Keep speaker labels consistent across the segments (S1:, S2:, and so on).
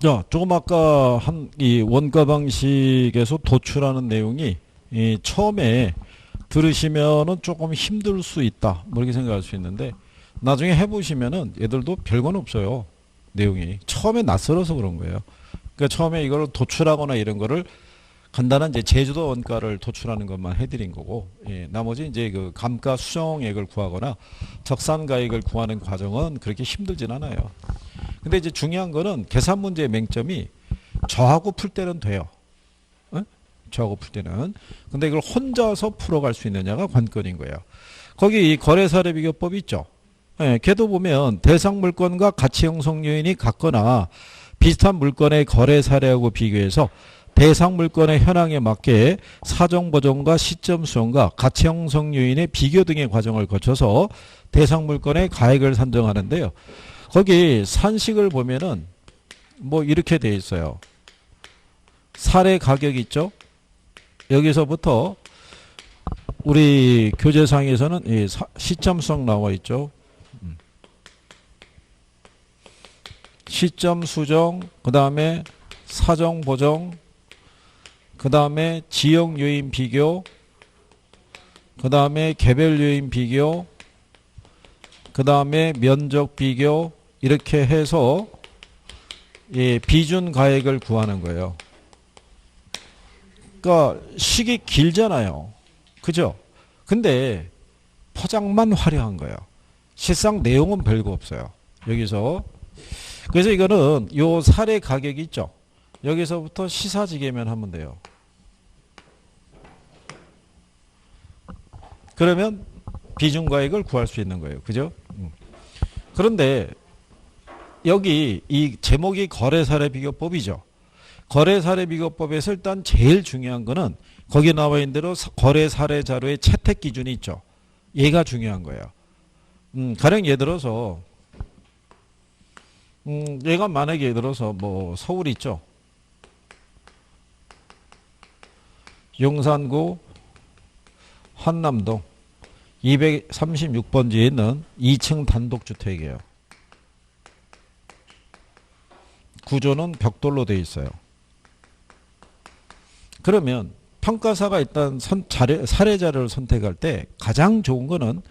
S1: 자, 조금 아까 한 이 원가 방식에서 도출하는 내용이 이 처음에 들으시면은 조금 힘들 수 있다. 뭐 이렇게 생각할 수 있는데 나중에 해보시면은 얘들도 별건 없어요. 내용이 처음에 낯설어서 그런 거예요. 그러니까 처음에 이걸 도출하거나 이런 거를 간단한 이제 제주도 원가를 도출하는 것만 해드린 거고, 예, 나머지 이제 그 감가 수정액을 구하거나 적산가액을 구하는 과정은 그렇게 힘들진 않아요. 근데 이제 중요한 거는 계산 문제의 맹점이 저하고 풀 때는 돼요. 어? 저하고 풀 때는. 근데 이걸 혼자서 풀어갈 수 있느냐가 관건인 거예요. 거기 이 거래사례 비교법 있죠. 예, 걔도 보면 대상 물건과 가치 형성 요인이 같거나 비슷한 물건의 거래 사례하고 비교해서 대상 물건의 현황에 맞게 사정 보정과 시점 수정과 가치 형성 요인의 비교 등의 과정을 거쳐서 대상 물건의 가액을 산정하는데요. 거기 산식을 보면은 뭐 이렇게 돼 있어요. 사례 가격 있죠? 여기서부터 우리 교재상에서는 이 시점 수정 나와 있죠. 시점 수정, 그 다음에 사정 보정, 그 다음에 지역 요인 비교, 그 다음에 개별 요인 비교, 그 다음에 면적 비교, 이렇게 해서 예, 비준 가액을 구하는 거예요. 그러니까 식이 길잖아요. 그죠? 근데 포장만 화려한 거예요. 실상 내용은 별거 없어요. 여기서. 그래서 이거는 요 사례 가격이 있죠. 여기서부터 시사지계면 하면 돼요. 그러면 비중가액을 구할 수 있는 거예요. 그죠? 그런데 여기 이 제목이 거래사례 비교법이죠. 거래사례 비교법에서 일단 제일 중요한 거는 거기 나와 있는 대로 거래사례 자료의 채택 기준이 있죠. 얘가 중요한 거예요. 가령 예를 들어서 얘가 만약에 예를 들어서 뭐 서울 있죠. 용산구 한남동 236번지에 있는 2층 단독주택이에요. 구조는 벽돌로 되어 있어요. 그러면 평가사가 일단 사례 자료를 선택할 때 가장 좋은 거는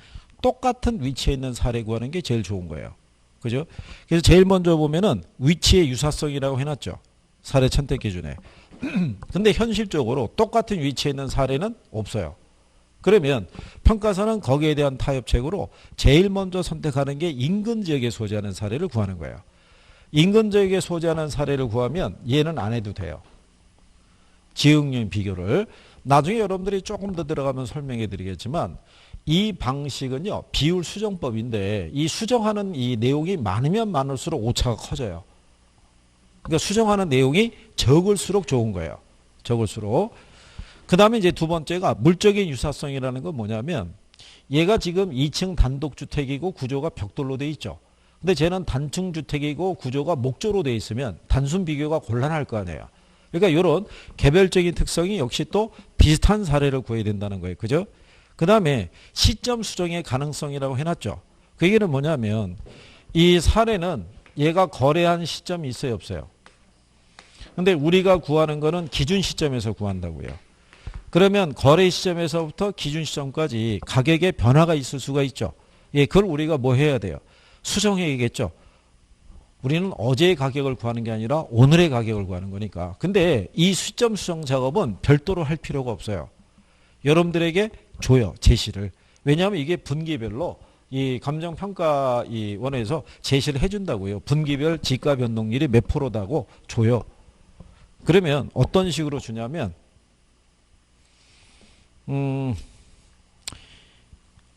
S1: 똑같은 위치에 있는 사례 구하는 게 제일 좋은 거예요. 그죠? 그래서 제일 먼저 보면은 위치의 유사성이라고 해놨죠. 사례 선택 기준에. 근데 현실적으로 똑같은 위치에 있는 사례는 없어요. 그러면 평가사는 거기에 대한 타협책으로 제일 먼저 선택하는 게 인근 지역에 소재하는 사례를 구하는 거예요. 인근 지역에 소재하는 사례를 구하면 얘는 안 해도 돼요. 지역용 비교를. 나중에 여러분들이 조금 더 들어가면 설명해 드리겠지만 이 방식은요, 비율 수정법인데 이 수정하는 이 내용이 많으면 많을수록 오차가 커져요. 그러니까 수정하는 내용이 적을수록 좋은 거예요. 적을수록. 그 다음에 이제 두 번째가 물적인 유사성이라는 건 뭐냐면 얘가 지금 2층 단독주택이고 구조가 벽돌로 돼 있죠. 근데 쟤는 단층 주택이고 구조가 목조로 돼 있으면 단순 비교가 곤란할 거 아니에요. 그러니까 이런 개별적인 특성이 역시 또 비슷한 사례를 구해야 된다는 거예요. 그죠? 그 다음에 시점 수정의 가능성이라고 해놨죠. 그 얘기는 뭐냐면 이 사례는 얘가 거래한 시점이 있어요, 없어요? 근데 우리가 구하는 거는 기준 시점에서 구한다고요. 그러면 거래 시점에서부터 기준 시점까지 가격의 변화가 있을 수가 있죠. 예, 그걸 우리가 뭐 해야 돼요? 수정해야겠죠. 우리는 어제의 가격을 구하는 게 아니라 오늘의 가격을 구하는 거니까. 근데 이 시점 수정 작업은 별도로 할 필요가 없어요. 여러분들에게 줘요, 제시를. 왜냐하면 이게 분기별로 이 감정평가 이 원에서 제시를 해준다고요. 분기별 지가 변동률이 몇 프로다고 줘요. 그러면 어떤 식으로 주냐면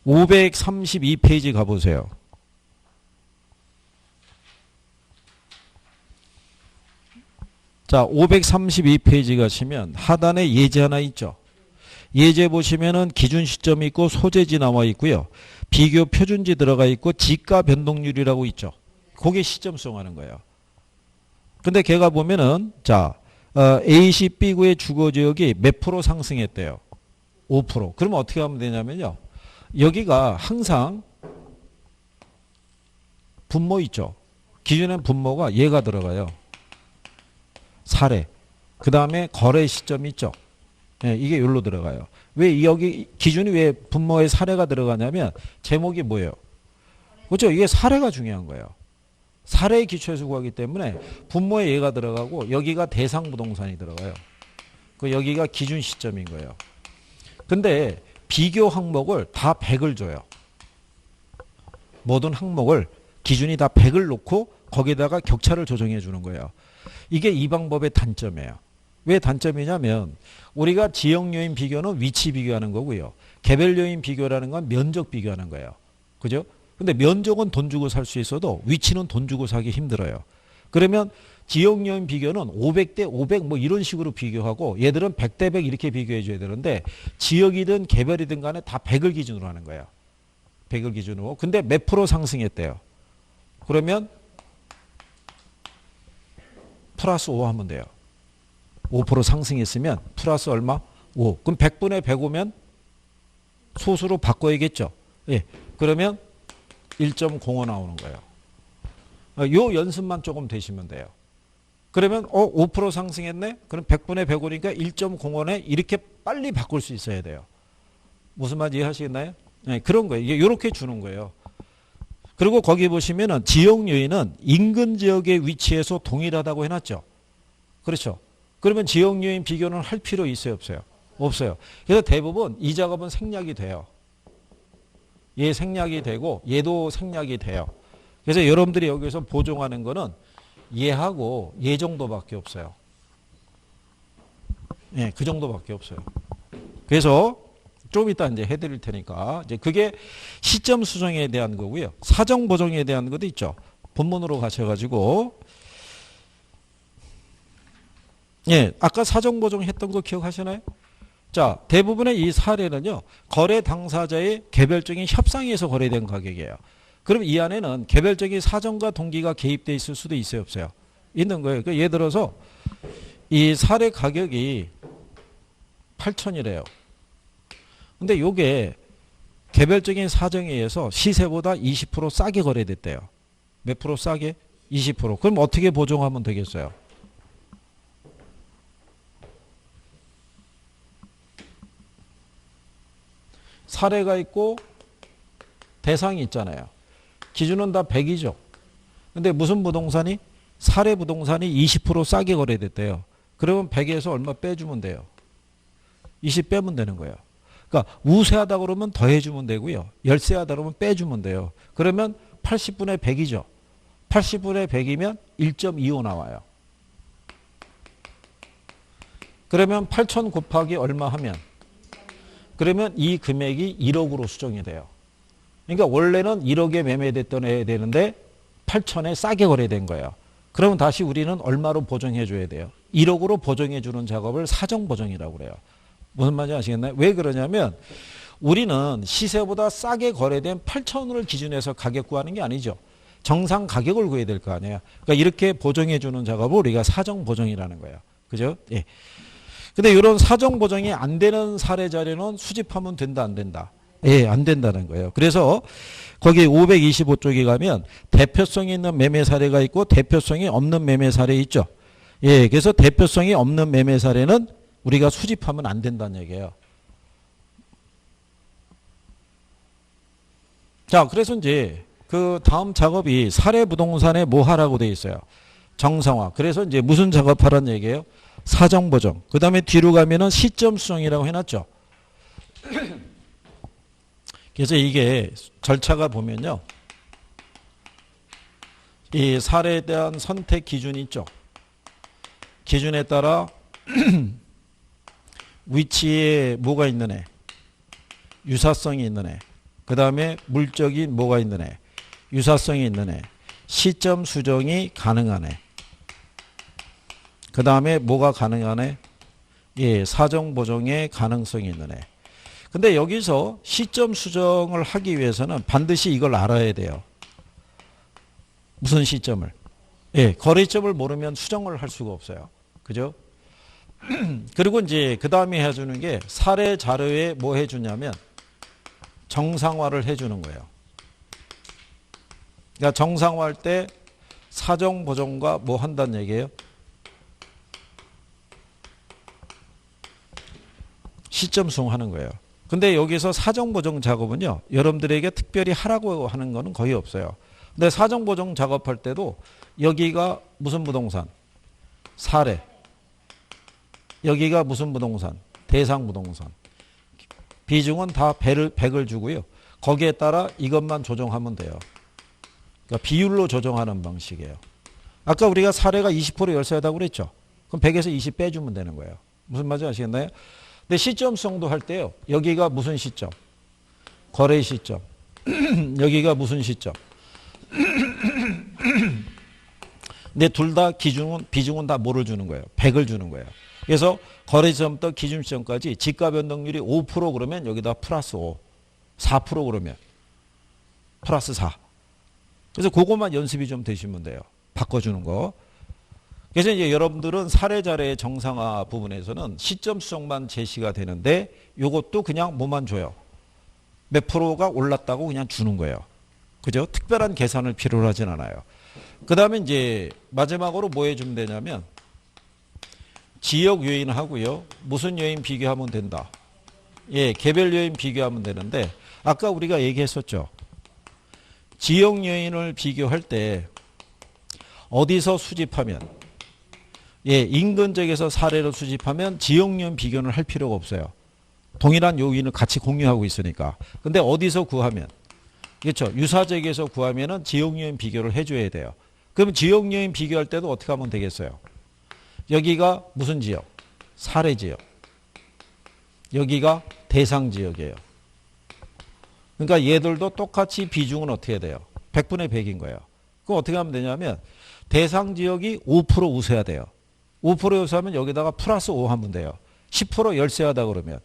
S1: 532페이지 가보세요. 자, 532페이지 가시면 하단에 예제 하나 있죠. 예제 보시면은 기준 시점이 있고 소재지 나와 있고요. 비교 표준지 들어가 있고 지가 변동률이라고 있죠. 그게 시점 수정하는 거예요. 근데 걔가 보면은 자, A시 B구의 주거지역이 몇 프로 상승했대요. 5%. 그러면 어떻게 하면 되냐면요. 여기가 항상 분모 있죠. 기준엔 분모가 얘가 들어가요. 사례. 그 다음에 거래 시점이 있죠. 예, 이게 여기로 들어가요. 왜 여기 기준이 왜 분모에 사례가 들어가냐면 제목이 뭐예요? 그렇죠? 이게 사례가 중요한 거예요. 사례에 기초해서 구하기 때문에 분모에 얘가 들어가고 여기가 대상 부동산이 들어가요. 그 여기가 기준 시점인 거예요. 근데 비교 항목을 다 100을 줘요. 모든 항목을 기준이 다 100을 놓고 거기다가 격차를 조정해 주는 거예요. 이게 이 방법의 단점이에요. 왜 단점이냐면 우리가 지역 요인 비교는 위치 비교하는 거고요. 개별 요인 비교라는 건 면적 비교하는 거예요. 그죠? 근데 면적은 돈 주고 살 수 있어도 위치는 돈 주고 사기 힘들어요. 그러면 지역 요인 비교는 500대 500 뭐 이런 식으로 비교하고 얘들은 100대 100 이렇게 비교해 줘야 되는데 지역이든 개별이든 간에 다 100을 기준으로 하는 거예요. 100을 기준으로. 근데 몇 프로 상승했대요. 그러면 플러스 5 하면 돼요. 5% 상승했으면 플러스 얼마? 5. 그럼 100분의 100 오면 소수로 바꿔야겠죠. 예. 그러면 1.05 나오는 거예요. 요 연습만 조금 되시면 돼요. 그러면 5% 상승했네? 그럼 100분의 100 오니까 1.05에 이렇게 빨리 바꿀 수 있어야 돼요. 무슨 말인지 이해하시겠나요? 네, 그런 거예요. 이게 이렇게 주는 거예요. 그리고 거기 보시면은 지역 요인은 인근 지역의 위치에서 동일하다고 해놨죠. 그렇죠. 그러면 지역 요인 비교는 할 필요 있어요, 없어요? 없어요. 그래서 대부분 이 작업은 생략이 돼요. 얘 생략이 되고 얘도 생략이 돼요. 그래서 여러분들이 여기서 보정하는 거는 얘하고 얘 정도밖에 없어요. 예, 그 정도밖에 없어요. 그래서 좀 이따 이제 해드릴 테니까 이제 그게 시점 수정에 대한 거고요. 사정 보정에 대한 것도 있죠. 본문으로 가셔가지고 예, 아까 사정 보정했던 거 기억하시나요? 자, 대부분의 이 사례는요, 거래 당사자의 개별적인 협상에서 거래된 가격이에요. 그럼 이 안에는 개별적인 사정과 동기가 개입되어 있을 수도 있어요, 없어요? 있는 거예요. 그러니까 예를 들어서 이 사례 가격이 8천이래요. 근데 요게 개별적인 사정에 의해서 시세보다 20% 싸게 거래됐대요. 몇 프로 싸게? 20%. 그럼 어떻게 보정하면 되겠어요? 사례가 있고 대상이 있잖아요. 기준은 다 100이죠. 근데 무슨 부동산이? 사례 부동산이 20% 싸게 거래됐대요. 그러면 100에서 얼마 빼주면 돼요? 20 빼면 되는 거예요. 그러니까 우세하다 그러면 더해주면 되고요. 열세하다 그러면 빼주면 돼요. 그러면 80분의 100이죠. 80분의 100이면 1.25 나와요. 그러면 8천 곱하기 얼마 하면? 그러면 이 금액이 1억으로 수정이 돼요. 그러니까 원래는 1억에 매매됐던 애야 되는데 8천에 싸게 거래된 거예요. 그러면 다시 우리는 얼마로 보정해 줘야 돼요? 1억으로 보정해 주는 작업을 사정 보정이라고 그래요. 무슨 말인지 아시겠나요? 왜 그러냐면 우리는 시세보다 싸게 거래된 8천을 기준해서 가격 구하는 게 아니죠. 정상 가격을 구해야 될 거 아니에요. 그러니까 이렇게 보정해 주는 작업을 우리가 사정 보정이라는 거예요. 그죠? 예. 근데 이런 사정 보정이 안 되는 사례 자료는 수집하면 된다, 안 된다? 예, 안 된다는 거예요. 그래서 거기 525쪽에 가면 대표성이 있는 매매 사례가 있고 대표성이 없는 매매 사례 있죠. 예, 그래서 대표성이 없는 매매 사례는 우리가 수집하면 안 된다는 얘기예요. 자, 그래서 이제 그 다음 작업이 사례 부동산에 뭐 하라고 돼 있어요? 정상화. 그래서 이제 무슨 작업하라는 얘기예요? 사정 보정. 그 다음에 뒤로 가면은 시점 수정이라고 해놨죠. 그래서 이게 절차가 보면요. 이 사례에 대한 선택 기준이 있죠. 기준에 따라 위치에 뭐가 있는 애, 유사성이 있는 애, 그 다음에 물적인 뭐가 있는 애, 유사성이 있는 애, 시점 수정이 가능한 애, 그 다음에 뭐가 가능한 애, 예, 사정 보정의 가능성이 있는 애. 근데 여기서 시점 수정을 하기 위해서는 반드시 이걸 알아야 돼요. 무슨 시점을? 예, 거래점을 모르면 수정을 할 수가 없어요. 그죠? 그리고 이제 그 다음에 해주는 게 사례 자료에 뭐 해주냐면 정상화를 해주는 거예요. 그러니까 정상화할 때 사정 보정과 뭐 한다는 얘기예요? 시점 수정하는 거예요. 근데 여기서 사정보정 작업은요, 여러분들에게 특별히 하라고 하는 거는 거의 없어요. 근데 사정보정 작업할 때도 여기가 무슨 부동산? 사례. 여기가 무슨 부동산? 대상 부동산. 비중은 다 100을 주고요. 거기에 따라 이것만 조정하면 돼요. 그러니까 비율로 조정하는 방식이에요. 아까 우리가 사례가 20% 열세하다고 그랬죠. 그럼 100에서 20 빼주면 되는 거예요. 무슨 말인지 아시겠나요? 근데 시점 수정도 할 때요. 여기가 무슨 시점? 거래 시점. 여기가 무슨 시점? 근데 둘 다 비중은 다 뭐를 주는 거예요? 100을 주는 거예요. 그래서 거래 시점부터 기준 시점까지 지가 변동률이 5% 그러면 여기다 플러스 5. 4% 그러면 플러스 4. 그래서 그것만 연습이 좀 되시면 돼요. 바꿔주는 거. 그래서 이제 여러분들은 사례자료의 정상화 부분에서는 시점 수정만 제시가 되는데 이것도 그냥 뭐만 줘요? 몇 프로가 올랐다고 그냥 주는 거예요. 그죠? 특별한 계산을 필요로 하진 않아요. 그 다음에 이제 마지막으로 뭐 해주면 되냐면 지역 요인하고요. 무슨 요인 비교하면 된다. 예, 개별 요인 비교하면 되는데 아까 우리가 얘기했었죠. 지역 요인을 비교할 때 어디서 수집하면 예, 인근 지역에서 사례를 수집하면 지역 요인 비교는 할 필요가 없어요. 동일한 요인을 같이 공유하고 있으니까. 근데 어디서 구하면 그렇죠. 유사 지역에서 구하면은 지역 요인 비교를 해줘야 돼요. 그럼 지역 요인 비교할 때도 어떻게 하면 되겠어요? 여기가 무슨 지역? 사례 지역. 여기가 대상 지역이에요. 그러니까 얘들도 똑같이 비중은 어떻게 돼요? 100분의 100인 거예요. 그럼 어떻게 하면 되냐면 대상 지역이 5% 우세해야 돼요. 5% 우세하면 여기다가 플러스 5 하면 돼요. 10% 열세하다 그러면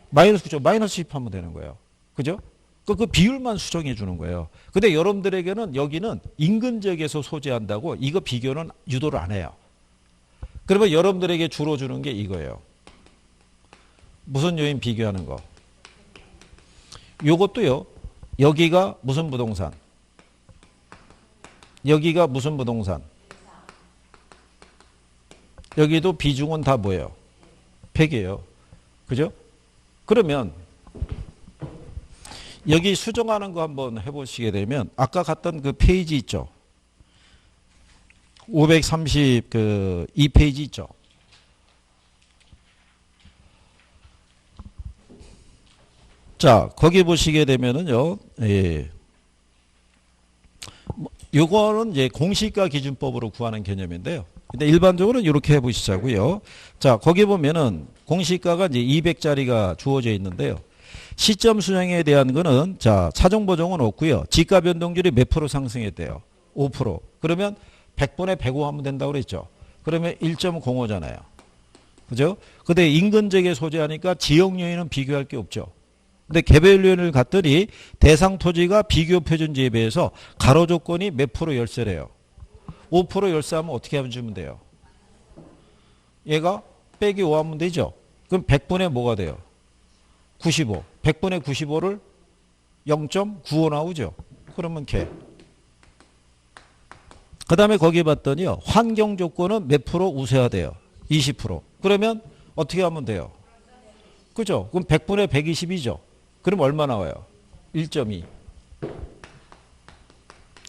S1: 마이너스 9죠. 마이너스 10 하면 되는 거예요. 그죠? 그 비율만 수정해 주는 거예요. 근데 여러분들에게는 여기는 인근 지역에서 소재한다고 이거 비교는 유도를 안 해요. 그러면 여러분들에게 주로 주는 게 이거예요. 무슨 요인 비교하는 거. 요것도요. 여기가 무슨 부동산. 여기가 무슨 부동산. 여기도 비중은 다 뭐예요? 100이에요. 그죠? 그러면 여기 수정하는 거 한번 해보시게 되면 아까 갔던 그 페이지 있죠. 532페이지 있죠. 자, 거기 보시게 되면은요, 예. 요거는 이제 공시가 기준법으로 구하는 개념인데요. 근데 일반적으로는 이렇게 해보시자고요. 자, 거기 보면은 공시가가 이제 200짜리가 주어져 있는데요. 시점 수정에 대한 거는 자, 차정 보정은 없고요. 지가 변동률이 몇 프로 상승했대요? 5%. 그러면 100분의 105 하면 된다고 그랬죠. 그러면 1.05잖아요. 그죠? 근데 인근 지역에 소재하니까 지역 요인은 비교할 게 없죠. 근데 개별 요인을 갔더니 대상 토지가 비교 표준지에 비해서 가로 조건이 몇 프로 열세래요? 5% 열세하면 어떻게 하면 주면 돼요? 얘가 빼기 5 하면 되죠. 그럼 100분의 뭐가 돼요? 95. 100분의 95를 0.95 나오죠. 그러면 개. 그 다음에 거기 봤더니요. 환경 조건은 몇 프로 우세하대요? 20%. 그러면 어떻게 하면 돼요? 그죠? 그럼 100분의 120이죠. 그럼 얼마 나와요? 1.2.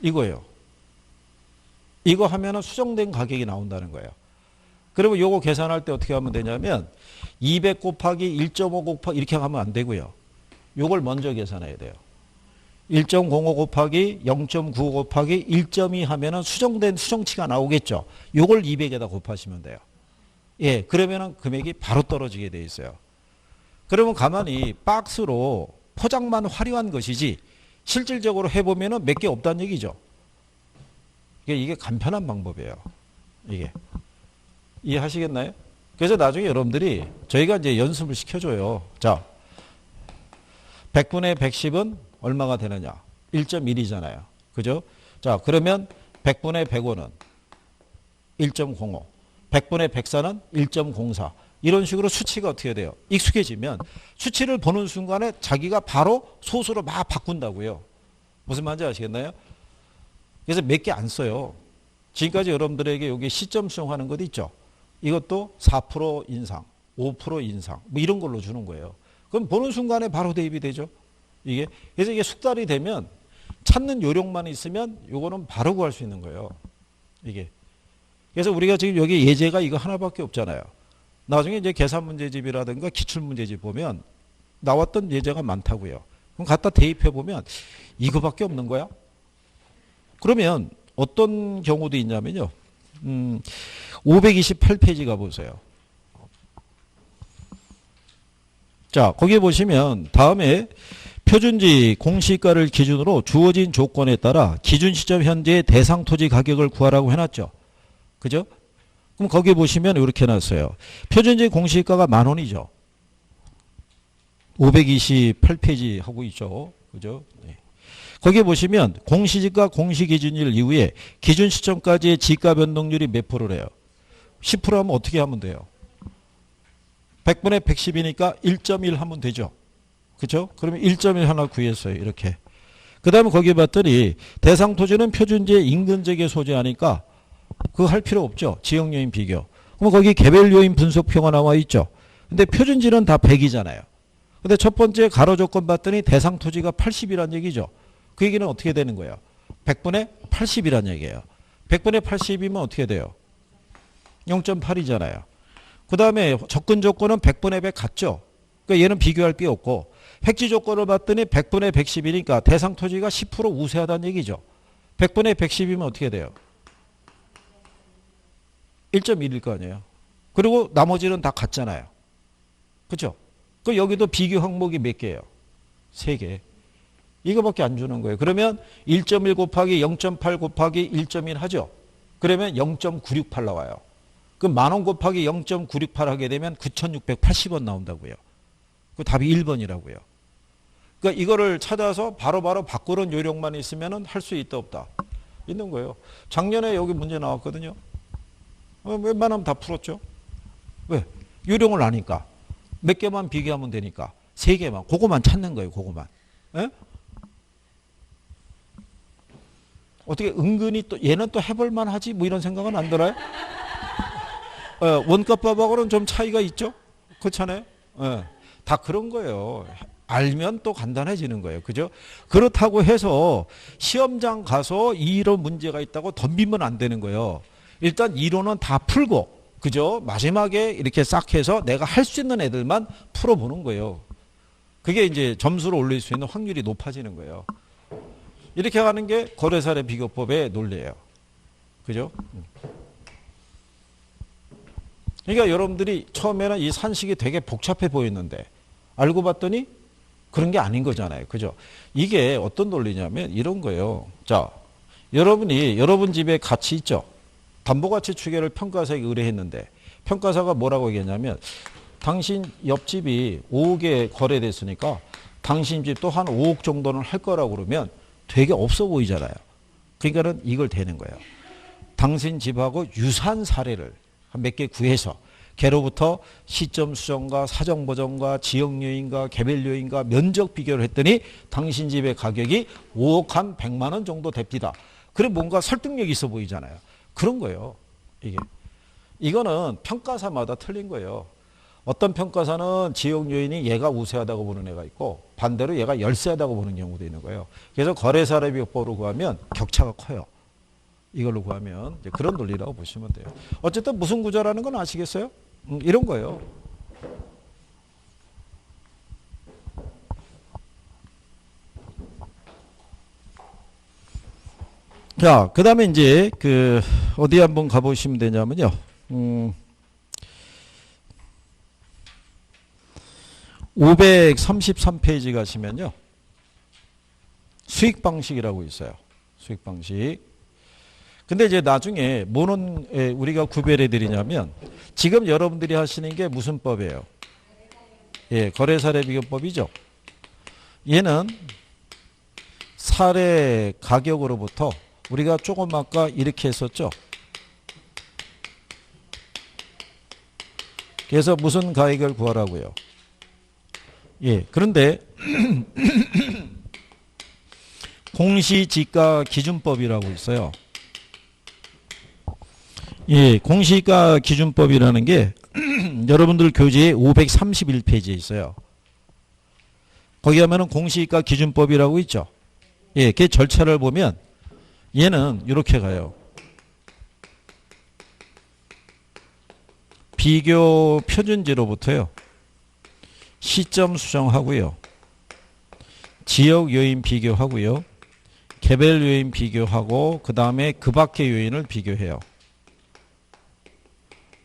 S1: 이거예요. 이거 하면은 수정된 가격이 나온다는 거예요. 그러면 요거 계산할 때 어떻게 하면 되냐면 200 곱하기 1.5 곱하기 이렇게 하면 안 되고요. 요걸 먼저 계산해야 돼요. 1.05 곱하기 0.9 곱하기 1.2 하면은 수정된 수정치가 나오겠죠. 요걸 200에다 곱하시면 돼요. 예, 그러면은 금액이 바로 떨어지게 돼 있어요. 그러면 가만히 박스로 포장만 화려한 것이지 실질적으로 해보면은 몇 개 없다는 얘기죠. 이게 간편한 방법이에요. 이게. 이해하시겠나요? 그래서 나중에 여러분들이 저희가 이제 연습을 시켜줘요. 자, 100분의 110은 얼마가 되느냐? 1.1이잖아요. 그죠? 자, 그러면 100분의 105는 1.05. 100분의 104는 1.04. 이런 식으로 수치가 어떻게 돼요? 익숙해지면 수치를 보는 순간에 자기가 바로 소수로 막 바꾼다고요. 무슨 말인지 아시겠나요? 그래서 몇 개 안 써요. 지금까지 여러분들에게 여기 시점 수정하는 것 있죠? 이것도 4% 인상. 5% 인상 뭐 이런 걸로 주는 거예요. 그럼 보는 순간에 바로 대입이 되죠. 이게 그래서 이게 숙달이 되면 찾는 요령만 있으면 요거는 바로 구할 수 있는 거예요. 이게 그래서 우리가 지금 여기 예제가 이거 하나밖에 없잖아요. 나중에 이제 계산 문제집이라든가 기출 문제집 보면 나왔던 예제가 많다고요. 그럼 갖다 대입해 보면 이거밖에 없는 거야? 그러면 어떤 경우도 있냐면요. 528페이지 가보세요. 자, 거기에 보시면 다음에 표준지 공시가를 기준으로 주어진 조건에 따라 기준 시점 현재의 대상 토지 가격을 구하라고 해놨죠. 그죠? 그럼 거기에 보시면 이렇게 해놨어요. 표준지 공시가가 10,000원이죠. 528페이지 하고 있죠. 그죠? 네. 거기에 보시면 공시지가 공시기준일 이후에 기준 시점까지의 지가 변동률이 몇 프로래요? 10% 하면 어떻게 하면 돼요? 100분의 110이니까 1.1 하면 되죠. 그죠? 그러면 1.1 하나 구했어요. 이렇게. 그 다음에 거기에 봤더니 대상 토지는 표준지의 인근지역에 소재하니까 그거 할 필요 없죠. 지역요인 비교. 그럼 거기 개별요인 분석표가 나와 있죠. 근데 표준지는 다 100이잖아요. 근데 첫 번째 가로 조건 봤더니 대상 토지가 80이란 얘기죠. 그 얘기는 어떻게 되는 거예요? 100분의 80이란 얘기예요. 100분의 80이면 어떻게 돼요? 0.8이잖아요. 그 다음에 접근 조건은 100분의 100 같죠. 그러니까 얘는 비교할 게 없고 획지 조건을 봤더니 100분의 110이니까 대상 토지가 10% 우세하다는 얘기죠. 100분의 110이면 어떻게 돼요? 1.1일 거 아니에요. 그리고 나머지는 다 같잖아요. 그렇죠? 그 여기도 비교 항목이 몇 개예요? 3개. 이거밖에 안 주는 거예요. 그러면 1.1 곱하기 0.8 곱하기 1.1 하죠. 그러면 0.968 나와요. 그럼 10,000원 곱하기 0.968 하게 되면 9,680원 나온다고요. 그 답이 1번이라고요. 그러니까 이거를 찾아서 바로바로 바꾸는 요령만 있으면 할 수 있다 없다? 있는 거예요. 작년에 여기 문제 나왔거든요. 웬만하면 다 풀었죠. 왜? 요령을 아니까. 몇 개만 비교하면 되니까. 3개만. 그거만 찾는 거예요. 그거만. 에? 어떻게 은근히 또 얘는 또 해볼만 하지? 뭐 이런 생각은 안 들어요? 원가법하고는 좀 차이가 있죠? 그렇잖아요? 다 그런 거예요. 알면 또 간단해지는 거예요. 그죠? 그렇다고 해서 시험장 가서 이런 문제가 있다고 덤비면 안 되는 거예요. 일단 이론은 다 풀고, 그죠? 마지막에 이렇게 싹 해서 내가 할 수 있는 애들만 풀어보는 거예요. 그게 이제 점수를 올릴 수 있는 확률이 높아지는 거예요. 이렇게 하는 게 거래사례 비교법의 논리예요. 그죠? 그러니까 여러분들이 처음에는 이 산식이 되게 복잡해 보였는데 알고 봤더니 그런 게 아닌 거잖아요. 그죠? 이게 어떤 논리냐면 이런 거예요. 자, 여러분이 여러분 집에 가치 있죠? 담보가치 추계를 평가사에게 의뢰했는데 평가사가 뭐라고 얘기했냐면 당신 옆집이 5억에 거래됐으니까 당신 집도 한 5억 정도는 할 거라고 그러면 되게 없어 보이잖아요. 그러니까는 이걸 대는 거예요. 당신 집하고 유사한 사례를 몇 개 구해서 걔로부터 시점 수정과 사정 보정과 지역 요인과 개별 요인과 면적 비교를 했더니 당신 집의 가격이 5억 한 100만 원 정도 됩니다. 그래 뭔가 설득력이 있어 보이잖아요. 그런 거예요. 이거는 평가사마다 틀린 거예요. 어떤 평가사는 지역 요인이 얘가 우세하다고 보는 애가 있고 반대로 얘가 열세하다고 보는 경우도 있는 거예요. 그래서 거래사례 비교법으로 구하면 격차가 커요. 이걸로 구하면 이제 그런 논리라고 보시면 돼요. 어쨌든 무슨 구조라는 건 아시겠어요? 이런 거예요. 자, 그 다음에 이제 어디 한번 가보시면 되냐면요. 533페이지 가시면요. 수익 방식이라고 있어요. 수익 방식. 근데 이제 나중에 뭐는 우리가 구별해 드리냐면 지금 여러분들이 하시는 게 무슨 법이에요? 예, 거래사례 비교법이죠. 얘는 사례 가격으로부터 우리가 조금 아까 이렇게 했었죠. 그래서 무슨 가액을 구하라고요? 예, 그런데 공시지가 기준법이라고 있어요. 예, 공시가 기준법이라는 게 여러분들 교재에 531페이지에 있어요. 거기 가면은 공시지가 기준법이라고 있죠. 예, 그 절차를 보면 얘는 이렇게 가요. 비교 표준지로부터요. 시점 수정하고요. 지역 요인 비교하고요. 개별 요인 비교하고 그 다음에 그 밖의 요인을 비교해요.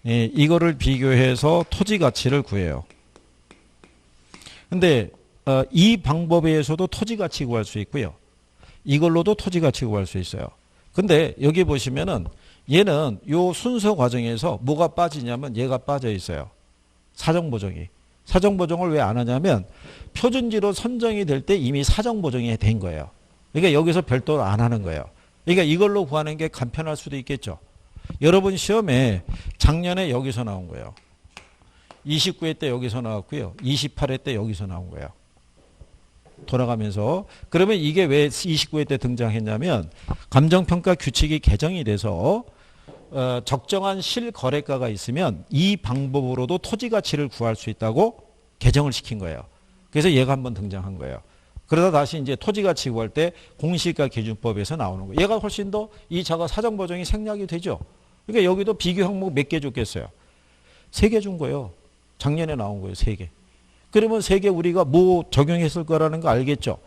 S1: 예, 이거를 비교해서 토지 가치를 구해요. 근데 이 방법에 의해서도 토지 가치 구할 수 있고요. 이걸로도 토지 가치 구할 수 있어요. 근데 여기 보시면은 얘는 요 순서 과정에서 뭐가 빠지냐면 얘가 빠져 있어요. 사정보정이. 사정보정을 왜 안 하냐면 표준지로 선정이 될 때 이미 사정보정이 된 거예요. 그러니까 여기서 별도로 안 하는 거예요. 그러니까 이걸로 구하는 게 간편할 수도 있겠죠. 여러분 시험에 작년에 여기서 나온 거예요. 29회 때 여기서 나왔고요. 28회 때 여기서 나온 거예요. 돌아가면서. 그러면 이게 왜 29회 때 등장했냐면 감정평가 규칙이 개정이 돼서 적정한 실거래가가 있으면 이 방법으로도 토지 가치를 구할 수 있다고 개정을 시킨 거예요. 그래서 얘가 한번 등장한 거예요. 그러다 다시 이제 토지 가치 구할 때 공시지가 기준법에서 나오는 거예요. 얘가 훨씬 더 이 자가 사정 보정이 생략이 되죠. 그러니까 여기도 비교 항목 몇 개 줬겠어요? 3개 준 거예요. 작년에 나온 거예요. 3개. 그러면 3개 우리가 뭐 적용했을 거라는 거 알겠죠?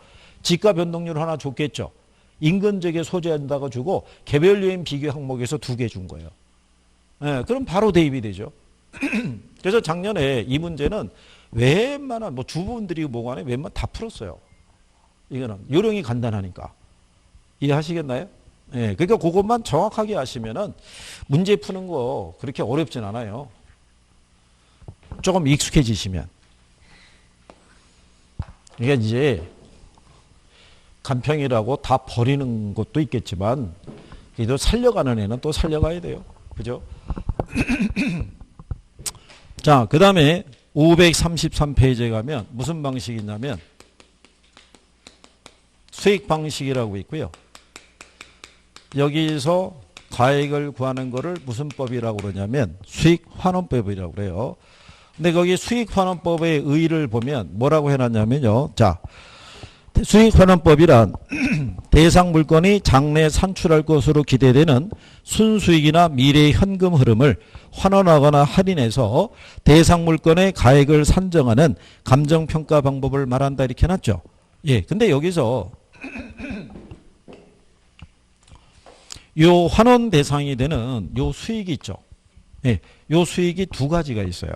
S1: 지가 변동률 하나 줬겠죠? 인근지역에 소재한다고 주고 개별 요인 비교 항목에서 2개 준 거예요. 네, 그럼 바로 대입이 되죠. 그래서 작년에 이 문제는 웬만한 뭐 주부분들이 뭐가 안 해 웬만 다 풀었어요. 이거는 요령이 간단하니까. 이해하시겠나요? 네, 그러니까 그것만 정확하게 하시면은 문제 푸는 거 그렇게 어렵진 않아요. 조금 익숙해지시면. 그러니까 이제 간평이라고 다 버리는 것도 있겠지만 그래도 살려가는 애는 또 살려가야 돼요. 그죠? 자, 그 다음에 533페이지에 가면 무슨 방식이 있냐면 수익 방식이라고 있고요. 여기서 가액을 구하는 거를 무슨 법이라고 그러냐면 수익 환원법이라고 그래요. 근데 거기 수익 환원법의 의의를 보면 뭐라고 해놨냐면요. 자, 수익 환원법이란 대상 물건이 장래 산출할 것으로 기대되는 순수익이나 미래 현금 흐름을 환원하거나 할인해서 대상 물건의 가액을 산정하는 감정평가 방법을 말한다 이렇게 해놨죠. 예, 근데 여기서 요 환원 대상이 되는 요 수익이 있죠. 예, 요 수익이 2가지가 있어요.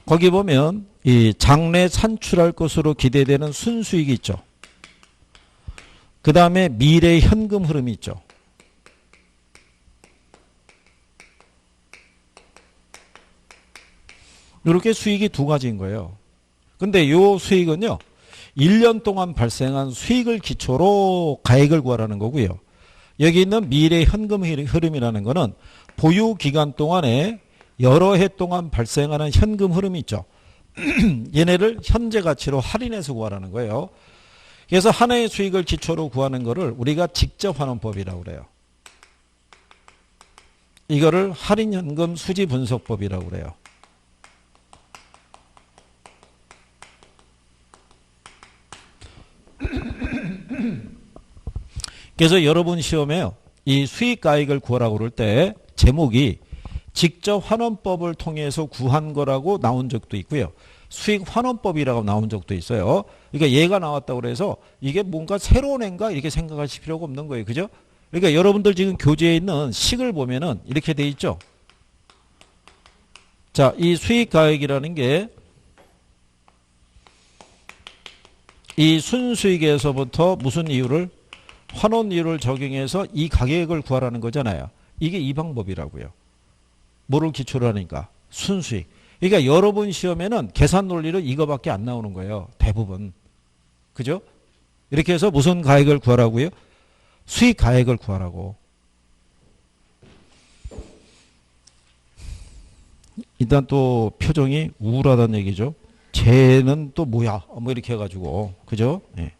S1: 거기 보면 이 장래 산출할 것으로 기대되는 순수익이 있죠. 그 다음에 미래 현금 흐름이 있죠. 이렇게 수익이 2가지인 거예요. 근데 이 수익은요. 1년 동안 발생한 수익을 기초로 가액을 구하라는 거고요. 여기 있는 미래 현금 흐름이라는 거는 보유 기간 동안에 여러 해 동안 발생하는 현금 흐름이 있죠. 얘네를 현재 가치로 할인해서 구하라는 거예요. 그래서 한 해의 수익을 기초로 구하는 거를 우리가 직접 환원법이라고 그래요. 이거를 할인현금 수지 분석법이라고 그래요. 그래서 여러분 시험에요. 이 수익 가액을 구하라고 그럴 때 제목이 직접 환원법을 통해서 구한 거라고 나온 적도 있고요. 수익 환원법이라고 나온 적도 있어요. 그러니까 얘가 나왔다고 그래서 이게 뭔가 새로운 애인가 이렇게 생각하실 필요가 없는 거예요. 그죠? 그러니까 여러분들 지금 교재에 있는 식을 보면은 이렇게 돼 있죠. 자, 이 수익 가액이라는 게 이 순수익에서부터 무슨 이유를 환원 이유를 적용해서 이 가격을 구하라는 거잖아요. 이게 이 방법이라고요. 뭐를 기초로 하니까 순수익. 그러니까 여러분 시험에는 계산 논리로 이거밖에 안 나오는 거예요. 대부분. 그죠? 이렇게 해서 무슨 가액을 구하라고요? 수익 가액을 구하라고. 일단 또 표정이 우울하다는 얘기죠. 쟤는 또 뭐야? 뭐 이렇게 해가지고. 그죠? 예.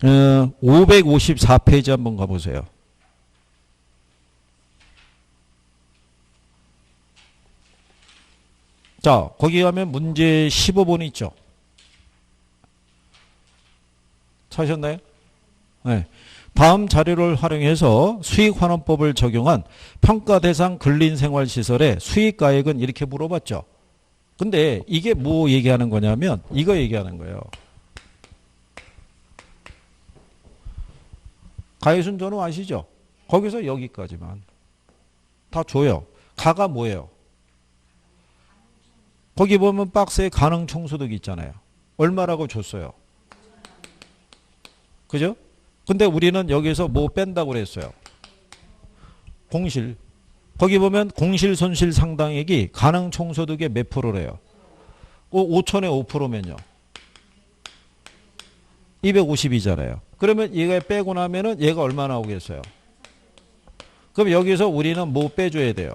S1: 554페이지 한번 가보세요. 자, 거기 가면 문제 15번 있죠. 찾으셨나요? 네. 다음 자료를 활용해서 수익환원법을 적용한 평가 대상 근린생활시설의 수익가액은 이렇게 물어봤죠. 근데 이게 뭐 얘기하는 거냐면 이거 얘기하는 거예요. 가해순전후 아시죠? 거기서 여기까지만 다 줘요. 가가 뭐예요? 거기 보면 박스에 가능총소득 있잖아요. 얼마라고 줬어요? 그죠? 근데 우리는 여기서 뭐 뺀다고 그랬어요? 공실. 거기 보면 공실 손실 상당액이 가능총소득의 몇 프로래요? 5천에 5%면요. 250이잖아요. 그러면 얘가 빼고 나면은 얘가 얼마 나오겠어요? 그럼 여기서 우리는 뭐 빼줘야 돼요?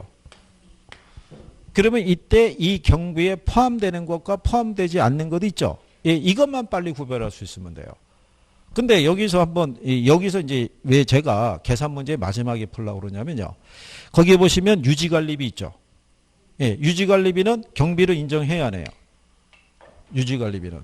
S1: 그러면 이때 이 경비에 포함되는 것과 포함되지 않는 것 있죠? 예, 이것만 빨리 구별할 수 있으면 돼요. 근데 여기서 한번, 여기서 이제 왜 제가 계산 문제 마지막에 풀려고 그러냐면요. 거기에 보시면 유지관리비 있죠? 예, 유지관리비는 경비를 인정해야 하네요. 유지관리비는.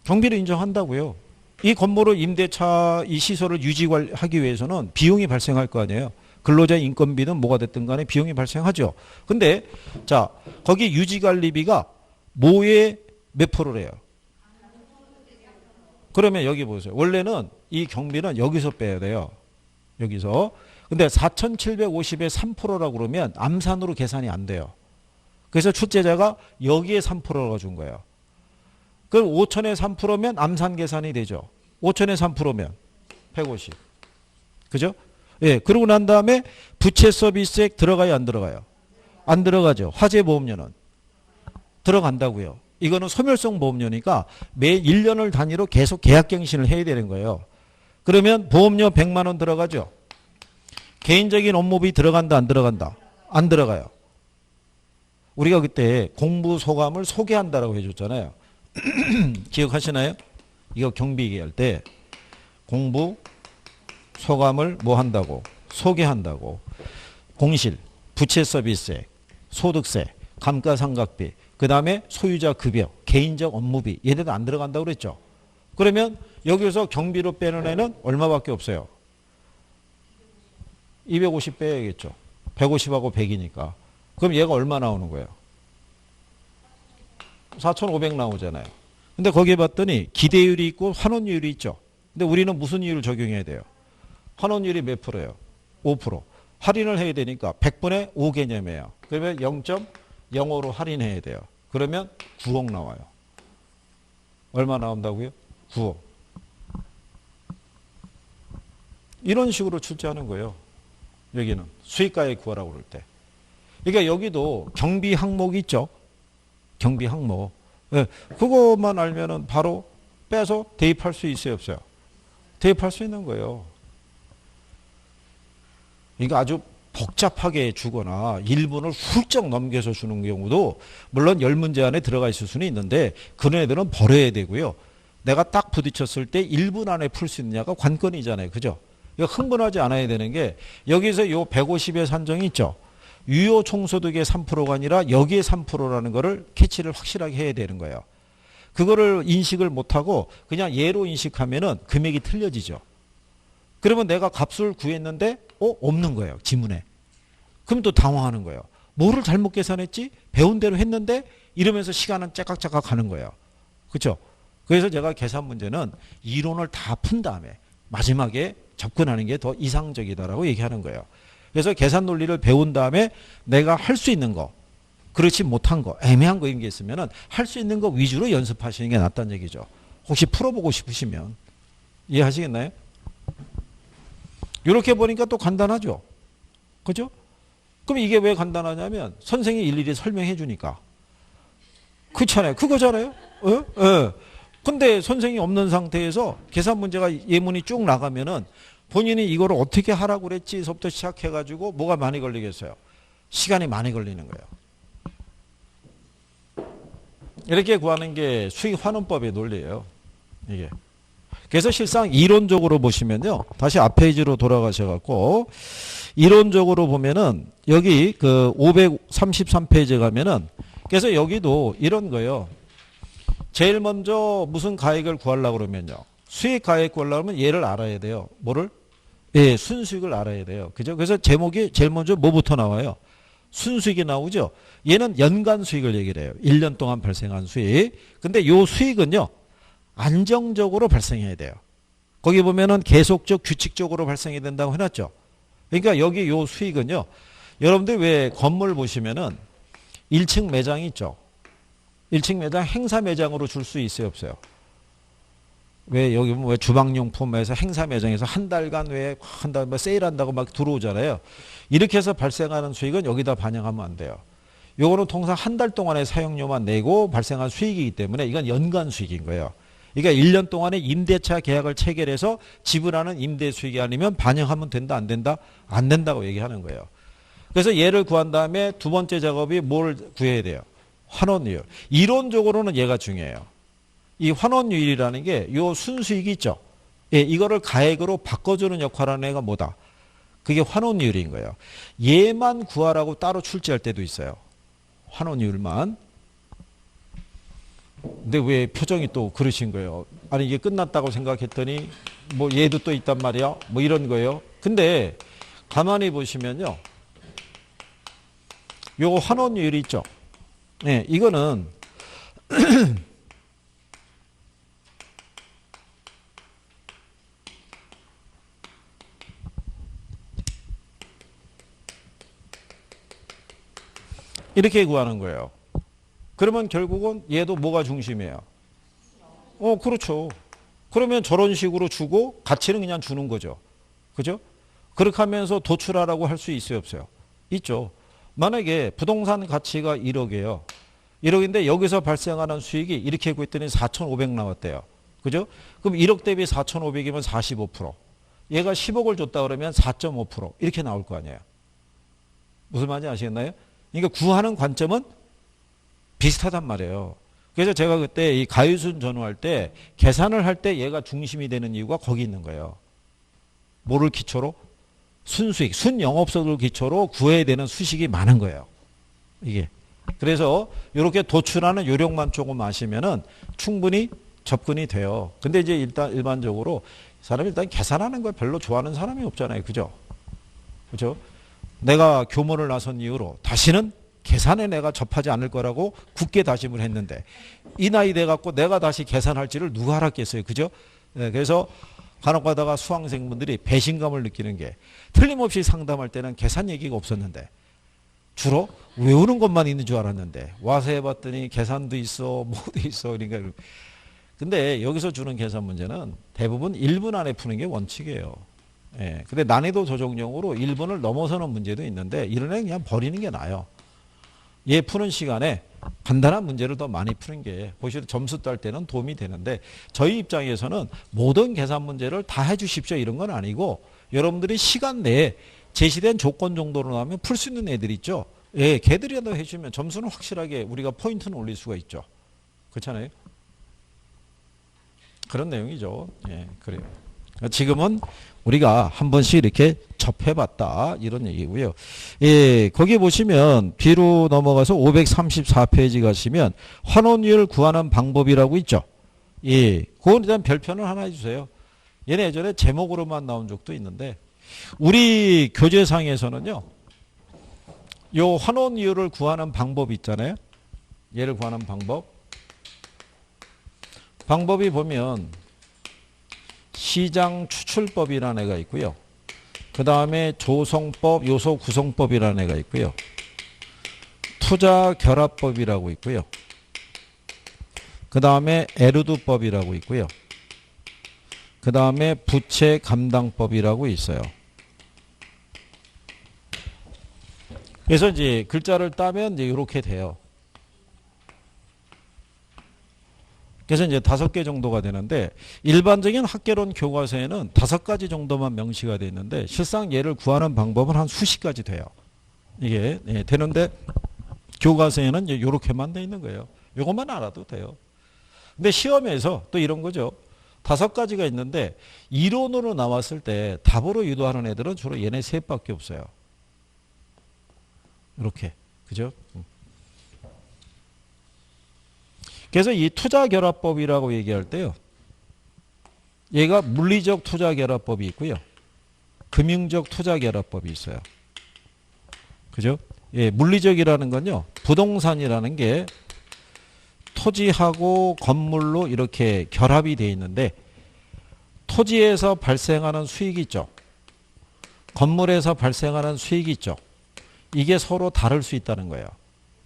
S1: 경비를 인정한다고요. 이 건물을 임대차, 이 시설을 유지하기 위해서는 비용이 발생할 거 아니에요. 근로자 인건비는 뭐가 됐든 간에 비용이 발생하죠. 근데 자, 거기 유지관리비가 뭐에 몇 프로래요? 그러면 여기 보세요. 원래는 이 경비는 여기서 빼야 돼요. 여기서. 근데 4,750에 3%라고 그러면 암산으로 계산이 안 돼요. 그래서 출제자가 여기에 3%라고 준 거예요. 그럼 5천에 3%면 암산 계산이 되죠. 5천에 3%면 150. 그죠? 예, 그러고 난 다음에 부채 서비스액 들어가요, 안 들어가요? 안 들어가죠. 화재보험료는 들어간다고요. 이거는 소멸성 보험료니까 매 1년을 단위로 계속 계약갱신을 해야 되는 거예요. 그러면 보험료 100만 원 들어가죠. 개인적인 업무비 들어간다, 안 들어간다? 안 들어가요. 우리가 그때 공부 소감을 소개한다라고 해줬잖아요. 기억하시나요? 이거 경비 얘기할 때 공부 소감을 뭐 한다고? 소개한다고. 공실, 부채 서비스액, 소득세, 감가상각비, 그 다음에 소유자 급여, 개인적 업무비 얘네도 안 들어간다고 그랬죠. 그러면 여기서 경비로 빼는 애는 얼마밖에 없어요? 250 빼야겠죠. 150하고 100이니까. 그럼 얘가 얼마 나오는 거예요? 4,500 나오잖아요. 근데 거기에 봤더니 기대율이 있고 환원율이 있죠. 근데 우리는 무슨 이율을 적용해야 돼요? 환원율이 몇 프로예요? 5%. 할인을 해야 되니까 100분의 5 개념이에요. 그러면 0.05로 할인해야 돼요. 그러면 9억 나와요. 얼마 나온다고요? 9억. 이런 식으로 출제하는 거예요. 여기는 수익가액 구하라고 그럴 때. 그러니까 여기도 경비 항목이 있죠. 경비 항목. 네, 그것만 알면은 바로 빼서 대입할 수 있어요, 없어요? 대입할 수 있는 거예요. 그러니까 아주 복잡하게 주거나 1분을 훌쩍 넘겨서 주는 경우도 물론 10문제 안에 들어가 있을 수는 있는데 그런 애들은 버려야 되고요. 내가 딱 부딪혔을 때 1분 안에 풀 수 있느냐가 관건이잖아요. 그죠? 이거 흥분하지 않아야 되는 게 여기서 요 150의 산정이 있죠. 유효 총소득의 3%가 아니라 여기에 3%라는 거를 캐치를 확실하게 해야 되는 거예요. 그거를 인식을 못하고 그냥 예로 인식하면은 금액이 틀려지죠. 그러면 내가 값을 구했는데 없는 거예요. 지문에. 그럼 또 당황하는 거예요. 뭐를 잘못 계산했지? 배운 대로 했는데 이러면서 시간은 째깍째깍 가는 거예요. 그렇죠? 그래서 제가 계산 문제는 이론을 다 푼 다음에 마지막에 접근하는 게 더 이상적이다라고 얘기하는 거예요. 그래서 계산 논리를 배운 다음에 내가 할 수 있는 거, 그렇지 못한 거, 애매한 거 이런 게 있으면 할 수 있는 거 위주로 연습하시는 게 낫다는 얘기죠. 혹시 풀어보고 싶으시면. 이해하시겠나요? 이렇게 보니까 또 간단하죠. 그죠? 그럼 이게 왜 간단하냐면 선생이 일일이 설명해 주니까. 그렇잖아요. 그거잖아요. 근데 선생이 없는 상태에서 계산 문제가 예문이 쭉 나가면은 본인이 이거를 어떻게 하라고 그랬지서부터 시작해가지고 뭐가 많이 걸리겠어요? 시간이 많이 걸리는 거예요. 이렇게 구하는 게 수익환원법의 논리예요. 이게. 그래서 실상 이론적으로 보시면요. 다시 앞 페이지로 돌아가셔갖고 이론적으로 보면은 여기 그 533페이지에 가면은 그래서 여기도 이런 거예요. 제일 먼저 무슨 가액을 구하려고 그러면요. 수익 가액 구하려고 하면 얘를 알아야 돼요. 뭐를? 예, 순수익을 알아야 돼요. 그죠? 그래서 제목이 제일 먼저 뭐부터 나와요? 순수익이 나오죠. 얘는 연간 수익을 얘기를 해요. 1년 동안 발생한 수익. 근데 요 수익은요. 안정적으로 발생해야 돼요. 거기 보면은 계속적 규칙적으로 발생이 된다고 해놨죠. 그러니까 여기 요 수익은요. 여러분들 왜 건물 보시면은 1층 매장이 있죠. 1층 매장 행사 매장으로 줄 수 있어요, 없어요? 왜 여기 왜 주방용품에서 행사 매장에서 한 달간 왜 한 달 뭐 세일한다고 막 들어오잖아요. 이렇게 해서 발생하는 수익은 여기다 반영하면 안 돼요. 요거는 통상 한 달 동안의 사용료만 내고 발생한 수익이기 때문에 이건 연간 수익인 거예요. 그러니까 1년 동안에 임대차 계약을 체결해서 지불하는 임대 수익이 아니면 반영하면 된다, 안 된다? 안 된다고 얘기하는 거예요. 그래서 얘를 구한 다음에 두 번째 작업이 뭘 구해야 돼요? 환원율. 이론적으로는 얘가 중요해요. 이 환원율이라는 게 요 순수익이 있죠. 예, 이거를 가액으로 바꿔주는 역할을 하는 애가 뭐다? 그게 환원율인 거예요. 얘만 구하라고 따로 출제할 때도 있어요. 환원율만. 근데 왜 표정이 또 그러신 거예요? 아니 이게 끝났다고 생각했더니 뭐 얘도 또 있단 말이야? 뭐 이런 거예요. 근데 가만히 보시면요. 요 환원율이 있죠. 네, 이거는 이렇게 구하는 거예요. 그러면 결국은 얘도 뭐가 중심이에요? 그렇죠. 그러면 저런 식으로 주고 가치는 그냥 주는 거죠. 그죠? 그렇게 하면서 도출하라고 할 수 있어요, 없어요? 있죠. 만약에 부동산 가치가 1억이에요. 1억인데 여기서 발생하는 수익이 이렇게 구했더니 4,500 나왔대요. 그죠? 그럼 1억 대비 4,500이면 45%. 얘가 10억을 줬다 그러면 4.5% 이렇게 나올 거 아니에요. 무슨 말인지 아시겠나요? 그러니까 구하는 관점은 비슷하단 말이에요. 그래서 제가 그때 이 가유순 전후할 때 계산을 할 때 얘가 중심이 되는 이유가 거기 있는 거예요. 뭐를 기초로? 순수익, 순영업소득을 기초로 구해야 되는 수식이 많은 거예요. 이게. 그래서 이렇게 도출하는 요령만 조금 아시면은 충분히 접근이 돼요. 근데 이제 일단 일반적으로 사람이 일단 계산하는 걸 별로 좋아하는 사람이 없잖아요. 그죠? 그죠? 내가 교문을 나선 이후로 다시는 계산에 내가 접하지 않을 거라고 굳게 다짐을 했는데 이 나이 돼 갖고 내가 다시 계산할지를 누가 알았겠어요. 그죠? 네, 그래서 간혹 가다가 수강생분들이 배신감을 느끼는 게 틀림없이 상담할 때는 계산 얘기가 없었는데 주로 외우는 것만 있는 줄 알았는데 와서 해봤더니 계산도 있어 뭐도 있어. 그러니까 근데 여기서 주는 계산 문제는 대부분 1분 안에 푸는 게 원칙이에요. 예. 근데 난이도 조정용으로 1분을 넘어서는 문제도 있는데 이런 애는 그냥 버리는 게 나아요. 얘 푸는 시간에 간단한 문제를 더 많이 푸는 게 보시면 점수 딸 때는 도움이 되는데 저희 입장에서는 모든 계산 문제를 다 해주십시오 이런 건 아니고 여러분들이 시간 내에 제시된 조건 정도로 나오면 풀 수 있는 애들 있죠. 예, 걔들이라도 해주면 점수는 확실하게 우리가 포인트는 올릴 수가 있죠. 그렇잖아요. 그런 내용이죠. 예, 그래요. 지금은 우리가 한 번씩 이렇게 접해봤다 이런 얘기고요. 예, 거기 보시면 뒤로 넘어가서 534페이지 가시면 환원율 구하는 방법이라고 있죠. 예, 그건 일단 별표는 하나 해주세요. 얘네 예전에 제목으로만 나온 적도 있는데 우리 교재상에서는요. 요 환원율을 구하는 방법 있잖아요. 얘를 구하는 방법이 보면 시장 추출법이라는 애가 있고요. 그 다음에 조성법, 요소 구성법이라는 애가 있고요. 투자 결합법이라고 있고요. 그 다음에 에르두법이라고 있고요. 그 다음에 부채 감당법이라고 있어요. 그래서 이제 글자를 따면 이제 이렇게 돼요. 그래서 이제 5개 정도가 되는데 일반적인 학개론 교과서에는 5가지 정도만 명시가 되어 있는데 실상 얘를 구하는 방법은 한 수십 가지 돼요. 이게 되는데 교과서에는 이제 이렇게만 되어 있는 거예요. 이것만 알아도 돼요. 근데 시험에서 또 이런 거죠. 5가지가 있는데 이론으로 나왔을 때 답으로 유도하는 애들은 주로 얘네 셋밖에 없어요. 이렇게. 그죠? 그래서 이 투자결합법이라고 얘기할 때요. 얘가 물리적 투자결합법이 있고요. 금융적 투자결합법이 있어요. 그죠? 예, 물리적이라는 건요. 부동산이라는 게 토지하고 건물로 이렇게 결합이 되어 있는데 토지에서 발생하는 수익이 있죠. 건물에서 발생하는 수익이 있죠. 이게 서로 다를 수 있다는 거예요.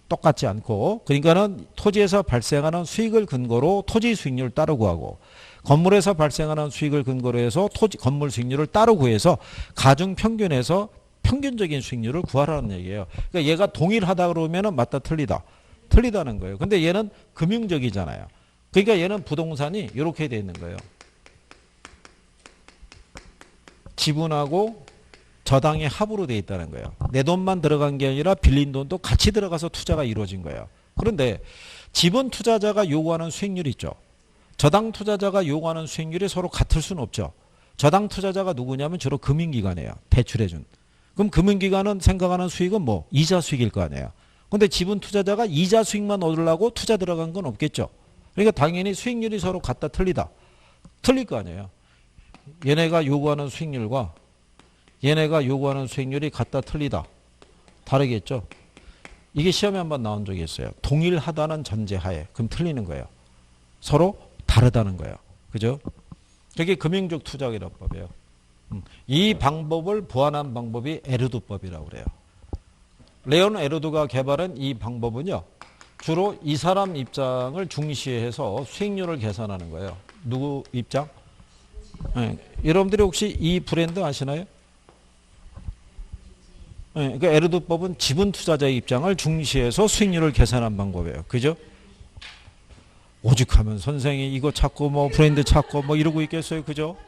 S1: 똑같지 않고. 그러니까는 토지에서 발생하는 수익을 근거로 토지 수익률을 따로 구하고 건물에서 발생하는 수익을 근거로 해서 건물 수익률을 따로 구해서 가중 평균에서 평균적인 수익률을 구하라는 얘기예요. 그러니까 얘가 동일하다 그러면은 맞다 틀리다. 틀리다는 거예요. 근데 얘는 금융적이잖아요. 그러니까 얘는 부동산이 이렇게 되어 있는 거예요. 지분하고 저당의 합으로 되어 있다는 거예요. 내 돈만 들어간 게 아니라 빌린 돈도 같이 들어가서 투자가 이루어진 거예요. 그런데 지분 투자자가 요구하는 수익률이 있죠. 저당 투자자가 요구하는 수익률이 서로 같을 수는 없죠. 저당 투자자가 누구냐면 주로 금융기관이에요. 대출해준. 그럼 금융기관은 생각하는 수익은 뭐 이자 수익일 거 아니에요. 근데 지분 투자자가 이자 수익만 얻으려고 투자 들어간 건 없겠죠. 그러니까 당연히 수익률이 서로 같다 틀리다. 틀릴 거 아니에요. 얘네가 요구하는 수익률과 얘네가 요구하는 수익률이 같다 틀리다. 다르겠죠. 이게 시험에 한번 나온 적이 있어요. 동일하다는 전제하에. 그럼 틀리는 거예요. 서로 다르다는 거예요. 그죠? 그게 금융적 투자결합법이에요. 이 방법을 보완한 방법이 에르두법이라고 그래요. 레온 에르두가 개발한 이 방법은요. 주로 이 사람 입장을 중시해서 수익률을 계산하는 거예요. 누구 입장? 네. 여러분들이 혹시 이 브랜드 아시나요? 네. 그러니까 에르두법은 지분 투자자의 입장을 중시해서 수익률을 계산한 방법이에요. 그죠? 오죽하면 선생이 이거 찾고 뭐 브랜드 찾고 뭐 이러고 있겠어요. 그죠?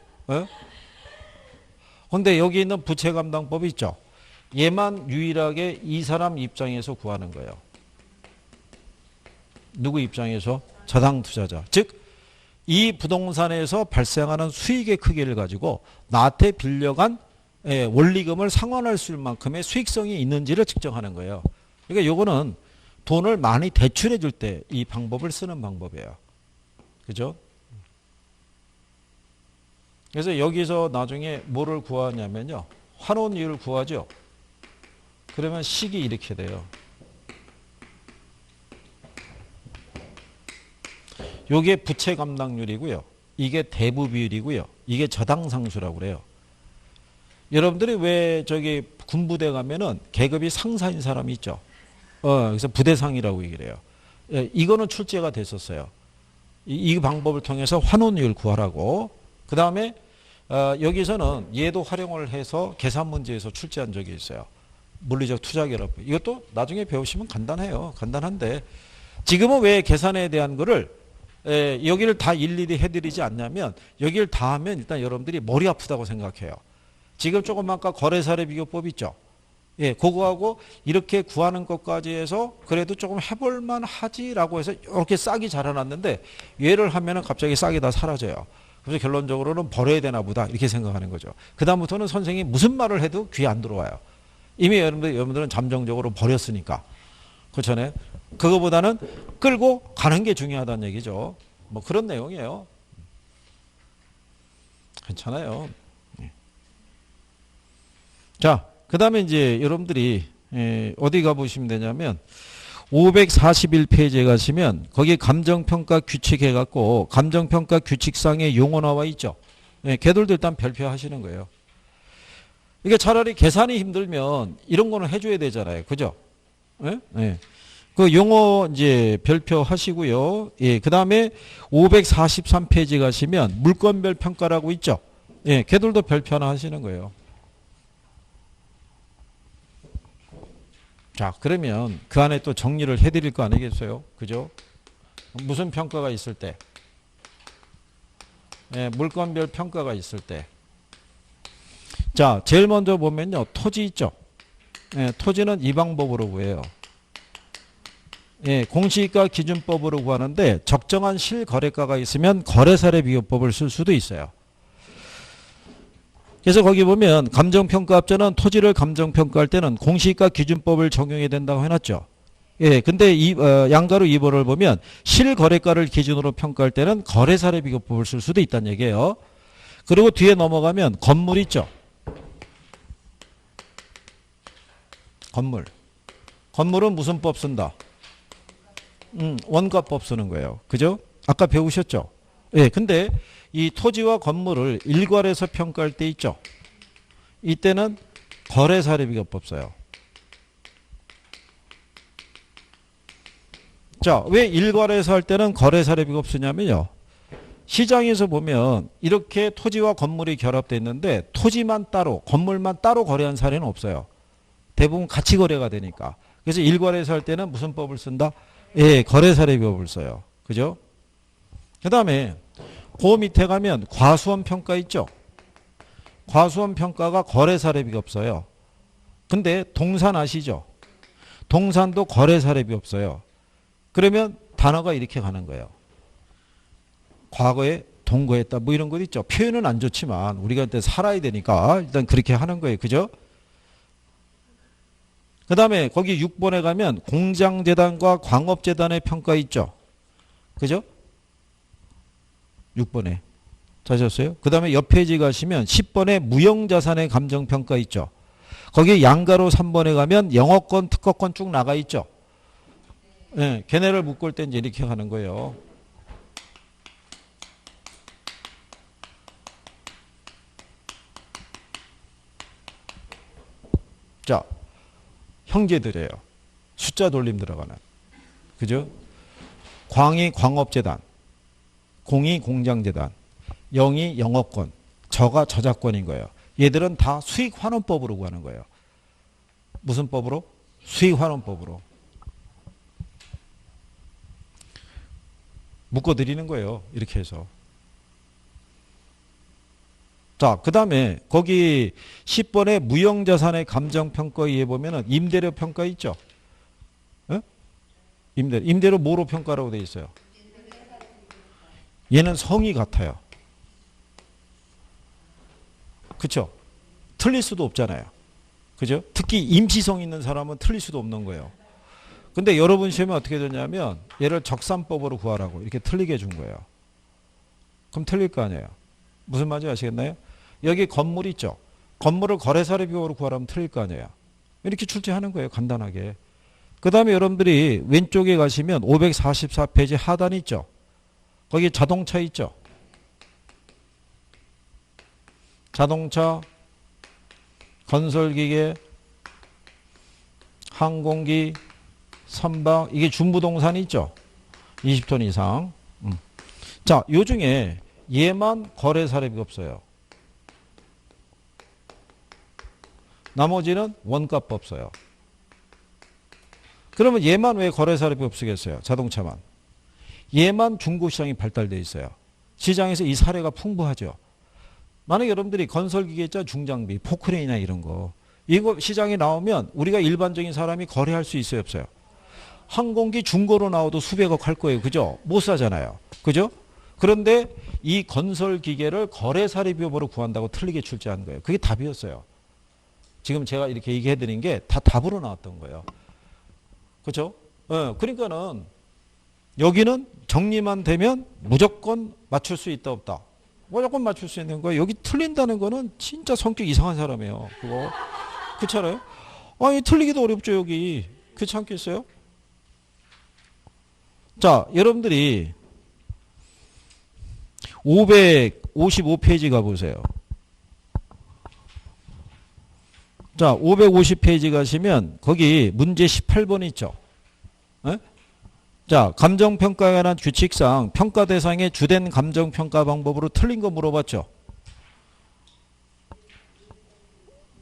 S1: 근데 여기 있는 부채 감당법이 있죠. 얘만 유일하게 이 사람 입장에서 구하는 거예요. 누구 입장에서? 저당 투자자. 즉, 이 부동산에서 발생하는 수익의 크기를 가지고 나한테 빌려간 원리금을 상환할 수 있을 만큼의 수익성이 있는지를 측정하는 거예요. 그러니까 요거는 돈을 많이 대출해 줄 때 이 방법을 쓰는 방법이에요. 그죠? 그래서 여기서 나중에 뭐를 구하냐면요. 환원율을 구하죠. 그러면 식이 이렇게 돼요. 요게 부채 감당률이고요. 이게 대부 비율이고요. 이게 저당상수라고 그래요. 여러분들이 왜 저기 군부대 가면은 계급이 상사인 사람이 있죠. 그래서 부대상이라고 얘기를 해요. 이거는 출제가 됐었어요. 이 방법을 통해서 환원율 구하라고. 그 다음에 여기서는 얘도 활용을 해서 계산 문제에서 출제한 적이 있어요. 물리적 투자결합. 이것도 나중에 배우시면 간단해요. 간단한데 지금은 왜 계산에 대한 거를 여기를 다 일일이 해드리지 않냐면 여기를 다 하면 일단 여러분들이 머리 아프다고 생각해요. 지금 조금 아까 거래사례 비교법 있죠. 예, 그거하고 이렇게 구하는 것까지 해서 그래도 조금 해볼만 하지라고 해서 이렇게 싹이 자라났는데 얘를 하면은 갑자기 싹이 다 사라져요. 그래서 결론적으로는 버려야 되나 보다 이렇게 생각하는 거죠. 그 다음부터는 선생님이 무슨 말을 해도 귀에 안 들어와요. 이미 여러분들은 잠정적으로 버렸으니까. 그렇잖아요. 그거보다는 끌고 가는 게 중요하다는 얘기죠. 뭐 그런 내용이에요. 괜찮아요. 자, 그 다음에 이제 여러분들이 어디 가보시면 되냐면 541페이지에 가시면 거기 감정평가 규칙 해갖고 감정평가 규칙상의 용어 나와 있죠. 걔들도 일단 별표하시는 거예요. 이게 차라리 계산이 힘들면 이런 거는 해줘야 되잖아요. 그죠? 그 용어 이제 별표하시고요. 예, 그 다음에 543페이지 가시면 물건별 평가라고 있죠. 예, 걔들도 별표 하나 하시는 거예요. 자, 그러면 그 안에 또 정리를 해드릴 거 아니겠어요? 그죠? 무슨 평가가 있을 때? 예, 물건별 평가가 있을 때. 자, 제일 먼저 보면요. 토지 있죠? 예, 토지는 이 방법으로 구해요. 예, 공시지가 기준법으로 구하는데 적정한 실거래가가 있으면 거래사례 비교법을 쓸 수도 있어요. 그래서 거기 보면 감정평가업자는 토지를 감정평가할 때는 공시지가 기준법을 적용해야 된다고 해놨죠. 예, 근데 양가로 2번을 보면 실거래가를 기준으로 평가할 때는 거래사례 비교법을 쓸 수도 있다는 얘기예요. 그리고 뒤에 넘어가면 건물 있죠. 건물. 건물은 무슨 법 쓴다? 원가법 쓰는 거예요. 그죠? 아까 배우셨죠? 예, 근데 이 토지와 건물을 일괄해서 평가할 때 있죠. 이때는 거래사례 비교법 써요. 자, 왜 일괄해서 할 때는 거래사례 비교법 쓰냐면요. 시장에서 보면 이렇게 토지와 건물이 결합되어 있는데 토지만 따로, 건물만 따로 거래한 사례는 없어요. 대부분 같이 거래가 되니까. 그래서 일괄해서 할 때는 무슨 법을 쓴다? 예, 거래사례 비교법을 써요. 그죠? 그 다음에 그 밑에 가면 과수원 평가 있죠? 과수원 평가가 거래사례 비교법 써요. 근데 동산 아시죠? 동산도 거래사례 비교법 써요. 그러면 단어가 이렇게 가는 거예요. 과거에 동거했다 뭐 이런 것 있죠. 표현은 안 좋지만 우리가 일단 살아야 되니까 일단 그렇게 하는 거예요. 그죠? 그 다음에 거기 6번에 가면 공장재단과 광업재단의 평가 있죠. 그죠? 6번에. 찾으셨어요? 그 다음에 옆 페이지 가시면 10번에 무형자산의 감정평가 있죠. 거기 양가로 3번에 가면 영어권, 특허권 쭉 나가 있죠. 네, 걔네를 묶을 때 이제 이렇게 하는 거예요. 자, 형제들이에요. 숫자 돌림 들어가는. 그죠? 광이 광업재단, 공이 공장재단, 영이 영업권, 저가 저작권인 거예요. 얘들은 다 수익환원법으로 구하는 거예요. 무슨 법으로? 수익환원법으로. 묶어드리는 거예요. 이렇게 해서. 자, 그 다음에 거기 10번에 무형자산의 감정평가에 보면은 임대료 평가 있죠? 어? 임대료 뭐로 평가라고 돼 있어요? 얘는 성이 같아요. 그쵸? 틀릴 수도 없잖아요. 그죠? 특히 임시성 있는 사람은 틀릴 수도 없는 거예요. 근데 여러분 시험에 어떻게 되냐면 얘를 적산법으로 구하라고 이렇게 틀리게 해준 거예요. 그럼 틀릴 거 아니에요. 무슨 말인지 아시겠나요? 여기 건물 있죠. 건물을 거래사례 비교로 구하라면 틀릴 거 아니에요. 이렇게 출제하는 거예요. 간단하게. 그 다음에 여러분들이 왼쪽에 가시면 544페이지 하단 있죠. 거기 자동차 있죠. 자동차, 건설기계, 항공기, 선박, 이게 준부동산이 있죠. 20톤 이상. 자, 요 중에 얘만 거래사례비가 없어요. 나머지는 원가법 써요. 그러면 얘만 왜 거래사례비 없으겠어요? 자동차만. 얘만 중고시장이 발달되어 있어요. 시장에서 이 사례가 풍부하죠. 만약에 여러분들이 건설기계 있죠? 중장비, 포크레인이나 이런 거. 이거 시장에 나오면 우리가 일반적인 사람이 거래할 수 있어요? 없어요? 항공기 중고로 나와도 수백억 할 거예요. 그죠? 못 사잖아요. 그죠? 그런데 이 건설기계를 거래사례비법으로 구한다고 틀리게 출제한 거예요. 그게 답이었어요. 지금 제가 이렇게 얘기해드린 게 다 답으로 나왔던 거예요. 그렇죠? 그러니까는 여기는 정리만 되면 무조건 맞출 수 있다 없다. 무조건 맞출 수 있는 거예요. 여기 틀린다는 거는 진짜 성격 이상한 사람이에요. 그거 그렇잖아요? 아니 틀리기도 어렵죠 여기. 그렇지 않겠어요? 자, 여러분들이 555페이지 가보세요. 자, 550페이지 가시면 거기 문제 18번 있죠. 에? 자, 감정평가에 관한 규칙상 평가 대상의 주된 감정평가 방법으로 틀린 거 물어봤죠.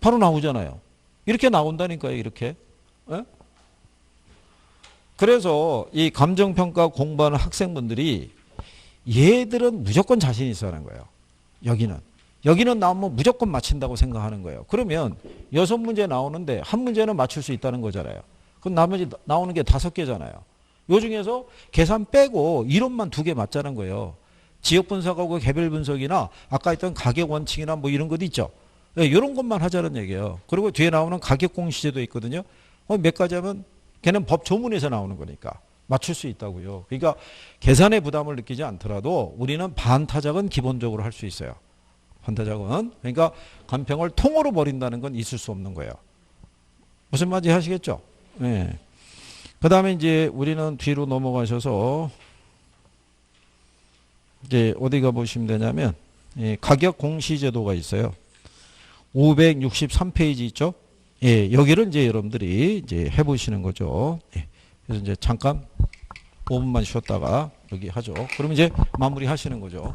S1: 바로 나오잖아요. 이렇게 나온다니까요. 이렇게. 에? 그래서 이 감정평가 공부하는 학생분들이 얘들은 무조건 자신 있어 하는 거예요. 여기는 나오면 무조건 맞힌다고 생각하는 거예요. 그러면 6문제 나오는데 한 문제는 맞출 수 있다는 거잖아요. 그럼 나머지 나오는 게 5개잖아요. 요 중에서 계산 빼고 이론만 2개 맞자는 거예요. 지역 분석하고 개별 분석이나 아까 했던 가격 원칙이나 뭐 이런 것도 있죠. 네, 이런 것만 하자는 얘기예요. 그리고 뒤에 나오는 가격 공시제도 있거든요. 몇 가지 하면 걔는 법 조문에서 나오는 거니까 맞출 수 있다고요. 그러니까 계산의 부담을 느끼지 않더라도 우리는 반타작은 기본적으로 할 수 있어요. 반타작은. 그러니까 간평을 통으로 버린다는 건 있을 수 없는 거예요. 무슨 말인지 하시겠죠? 네. 그 다음에 이제 우리는 뒤로 넘어가셔서 이제 어디 가보시면 되냐면 가격 공시 제도가 있어요. 563페이지 있죠? 예, 여기를 이제 여러분들이 이제 해보시는 거죠. 예, 그래서 이제 잠깐 5분만 쉬었다가 여기 하죠. 그러면 이제 마무리 하시는 거죠.